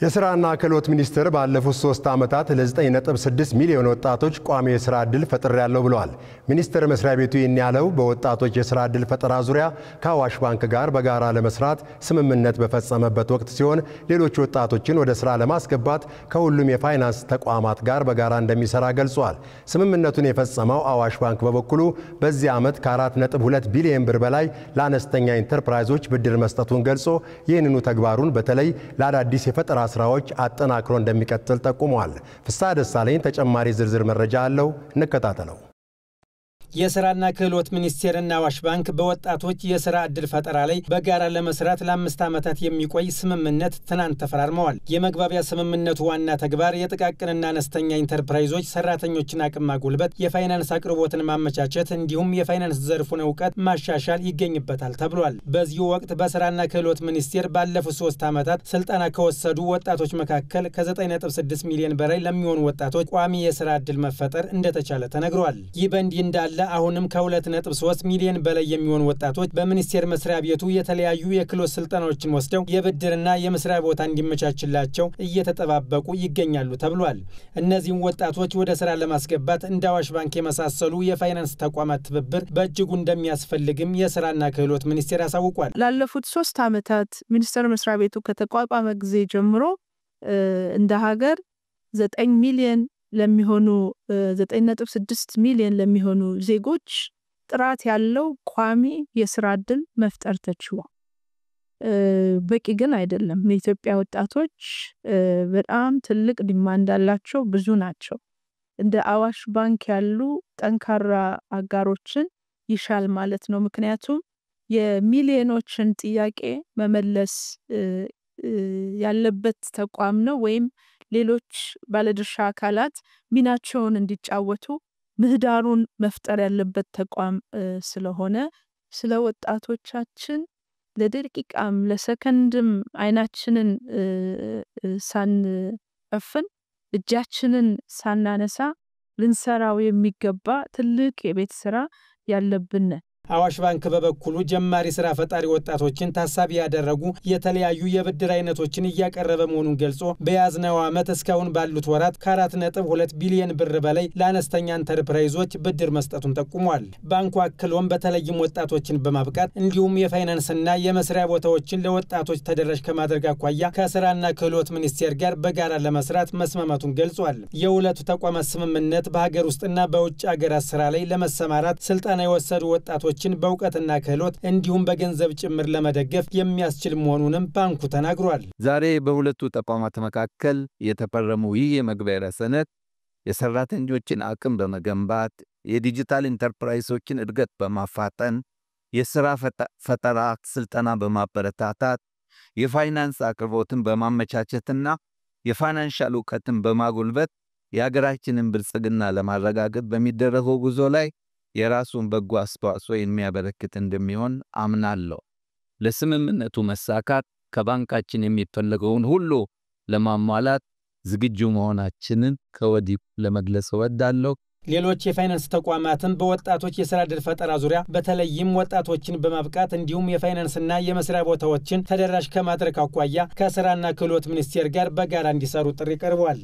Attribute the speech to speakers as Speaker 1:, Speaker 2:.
Speaker 1: የሥራና ክህሎት ሚኒስቴር ባለፉት 3 ዓመታት ለ9.6 ሚሊዮን ወጣቶች ቋሚ የሥራ ዕድል ፈጥሬያለሁ ብለዋል። ሚኒስቴር መስሪያ ቤቱ ይህን ያለው በወጣቶች የሥራ ዕድል ፈጠራ ዙሪያ ከአዋሽ ባንክ ጋር በጋራ ለመስራት ስምምነት በፈጸመበት ወቅት ሲሆን ሌሎች ወጣቶችን ወደ ሥራ ለማስገባት ከሁሉም የፋይናንስ ተቋማት ጋር በጋራ እንደሚሰራ ገልጿል። ስምምነቱን የፈጸመው አዋሽ ባንክ በበኩሉ በዚህ ዓመት ከ4.2 ቢሊዮን ብር በላይ ለአነስተኛ ኢንተርፕራይዞች ብድር መስጠቱን ገልጾ ይህንኑ ተግባሩን በተለይ ለአዳዲስ የፈጠራ ስራዎች አጠናክሮ እንደሚቀጥል ጠቁመዋል። ፍስሐ ደሳለኝ ተጨማሪ ዝርዝር መረጃ አለው፣ እንከታተለው።
Speaker 2: የሥራና ክህሎት ሚኒስቴርና አዋሽ ባንክ በወጣቶች የሥራ ዕድል ፈጠራ ላይ በጋራ ለመስራት ለ5 ዓመታት የሚቆይ ስምምነት ትናንት ተፈራርመዋል። የመግባቢያ ስምምነቱ ዋና ተግባር የጥቃቅንና አነስተኛ ኢንተርፕራይዞች ሰራተኞችን አቅም ማጎልበት፣ የፋይናንስ አቅርቦትን ማመቻቸት እንዲሁም የፋይናንስ ዘርፉን ዕውቀት ማሻሻል ይገኝበታል ተብሏል። በዚሁ ወቅት በሥራና ክህሎት ሚኒስቴር ባለፉት 3 ዓመታት ስልጠና ከወሰዱ ወጣቶች መካከል ከ9.6 ሚሊዮን በላይ ለሚሆኑ ወጣቶች ቋሚ የሥራ ዕድል መፈጠር እንደተቻለ ተነግሯል። ይህ በእንዲህ እንዳለ አሁንም ከ2.3 ሚሊዮን በላይ የሚሆኑ ወጣቶች በሚኒስቴር መስሪያ ቤቱ የተለያዩ የክህሎት ስልጠናዎችን ወስደው የብድርና የመስሪያ ቦታ እንዲመቻችላቸው እየተጠባበቁ ይገኛሉ ተብሏል። እነዚህም ወጣቶች ወደ ሥራ ለማስገባት እንደ አዋሽ ባንክ የመሳሰሉ የፋይናንስ ተቋማት ትብብር በእጅጉ እንደሚያስፈልግም የሥራና ክህሎት ሚኒስቴር አሳውቋል።
Speaker 3: ላለፉት 3 ዓመታት ሚኒስቴር መስሪያ ቤቱ ከተቋቋመ ጊዜ ጀምሮ እንደ ሀገር 9 ሚሊዮን ለሚሆኑ 9.6 ሚሊዮን ለሚሆኑ ዜጎች ጥራት ያለው ቋሚ የሥራ ዕድል መፍጠር ተችሏል። በቂ ግን አይደለም። የኢትዮጵያ ወጣቶች በጣም ትልቅ ዲማንድ አላቸው፣ ብዙ ናቸው። እንደ አዋሽ ባንክ ያሉ ጠንካራ አጋሮችን ይሻል ማለት ነው። ምክንያቱም የሚሊዮኖችን ጥያቄ መመለስ ያለበት ተቋም ነው ወይም ሌሎች ባለድርሻ አካላት ሚናቸውን እንዲጫወቱ ምህዳሩን መፍጠር ያለበት ተቋም ስለሆነ ስለ ወጣቶቻችን ለደቂቃም ለሰከንድም አይናችንን ሳንጨፍን እጃችንን ሳናነሳ ልንሰራው የሚገባ ትልቅ የቤት ስራ ያለብን።
Speaker 2: አዋሽ ባንክ በበኩሉ ጀማሪ ሥራ ፈጣሪ ወጣቶችን ታሳቢ ያደረጉ የተለያዩ የብድር አይነቶችን እያቀረበ መሆኑን ገልጾ በያዝነው ዓመት እስካሁን ባሉት ወራት ከ4.2 ቢሊዮን ብር በላይ ለአነስተኛ ኢንተርፕራይዞች ብድር መስጠቱን ጠቁሟል። ባንኩ አክሎም በተለይም ወጣቶችን በማብቃት እንዲሁም የፋይናንስና የመስሪያ ቦታዎችን ለወጣቶች ተደራሽ ከማድረግ አኳያ ከሥራና ክህሎት ሚኒስቴር ጋር በጋራ ለመስራት መስማማቱን ገልጿል። የሁለቱ ተቋማት ስምምነት በሀገር ውስጥና በውጭ ሀገራት ሥራ ላይ ለመሰማራት ስልጠና የወሰዱ ወጣቶች በእውቀትና ክህሎት እንዲሁም በገንዘብ ጭምር ለመደገፍ የሚያስችል መሆኑንም ባንኩ ተናግሯል።
Speaker 4: ዛሬ በሁለቱ ተቋማት መካከል የተፈረመው ይህ የመግባቢያ ሰነድ የሰራተኞችን አቅም በመገንባት የዲጂታል ኢንተርፕራይዞችን እድገት በማፋጠን የሥራ ፈጠራ ስልጠና በማበረታታት የፋይናንስ አቅርቦትን በማመቻቸትና የፋይናንሻል ዕውቀትን በማጎልበት የሀገራችንን ብልጽግና ለማረጋገጥ በሚደረገው ጉዞ ላይ የራሱን በጎ አስተዋጽኦ የሚያበረክት እንደሚሆን አምናለሁ። ለስምምነቱ መሳካት ከባንካችን የሚፈልገውን ሁሉ ለማሟላት ዝግጁ መሆናችንን ከወዲሁ ለመግለጽ እወዳለሁ።
Speaker 2: ሌሎች የፋይናንስ ተቋማትን በወጣቶች የሥራ ዕድል ፈጠራ ዙሪያ በተለይም ወጣቶችን በማብቃት እንዲሁም የፋይናንስና የመስሪያ ቦታዎችን ተደራሽ ከማድረግ አኳያ ከሥራና ክህሎት ሚኒስቴር ጋር በጋራ እንዲሰሩ ጥሪ ቀርቧል።